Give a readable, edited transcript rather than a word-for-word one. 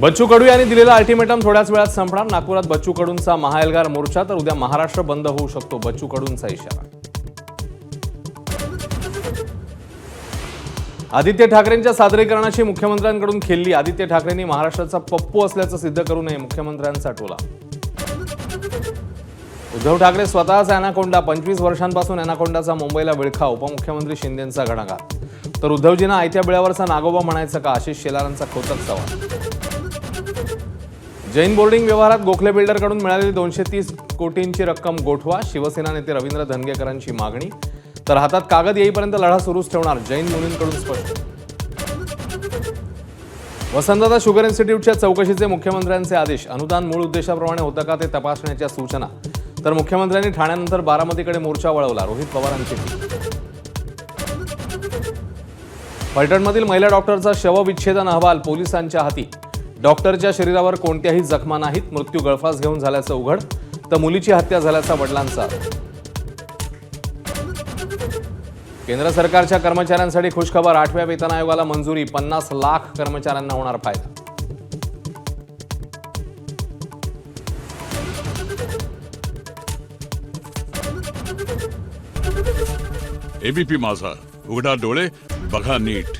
बच्चू कडू यांनी दिलेला अल्टिमेटम थोड्याच वेळात संपणार। नागपुरात बच्चू कडूंचा महाएल्गार मोर्चा, तर उद्या महाराष्ट्र बंद होऊ शकतो, बच्चू कडूंचा इशारा। आदित्य ठाकरेंच्या सादरीकरणाची मुख्यमंत्र्यांकडून खिल्ली। आदित्य ठाकरेंनी महाराष्ट्राचा पप्पू असल्याचं सिद्ध करू नये, मुख्यमंत्र्यांचा टोला। उद्धव ठाकरे स्वतःच अॅनाकोंडा, 25 वर्षांपासून अॅनाकोंडाचा मुंबईला विळखा। उपमुख्यमंत्री शिंदेंचा घणाघात। तर उद्धवजींना आयत्या बिळावरचा नागोबा म्हणायचं का, आशिष शेलारांचा खोचक सवाल। जैन बोर्डिंग व्यवहारात गोखले बिल्डरकडून मिळालेली 230 कोटींची रक्कम गोठवा, शिवसेना नेते रवींद्र धनगेकरांची मागणी। तर हातात कागद येईपर्यंत लढा सुरूच ठेवणार, जैन मुनींकडून स्पष्ट। वसंतदादा शुगर इन्स्टिट्यूटच्या चौकशीचे मुख्यमंत्र्यांचे आदेश। अनुदान मूळ उद्देशाप्रमाणे होतं का ते तपासण्याच्या सूचना। तर मुख्यमंत्र्यांनी ठाण्यानंतर बारामतीकडे मोर्चा वळवला, रोहित पवारांची टीका। फलटणमधील महिला डॉक्टरचा शवविच्छेदन अहवाल पोलिसांच्या हाती। डॉक्टरच्या शरीरावर कोणत्याही जखमा नाहीत, मृत्यू गळफास घेऊन झाल्याचं उघड। तर मुलीची हत्या झाल्याचा वडिलांचा आरोप। केंद्र सरकारच्या कर्मचाऱ्यांसाठी खुशखबर, 8व्या वेतन आयोगाला मंजुरी, 50 लाख कर्मचाऱ्यांना होणार फायदा। एबीपी माझा, उघडा डोळे बघा नीट।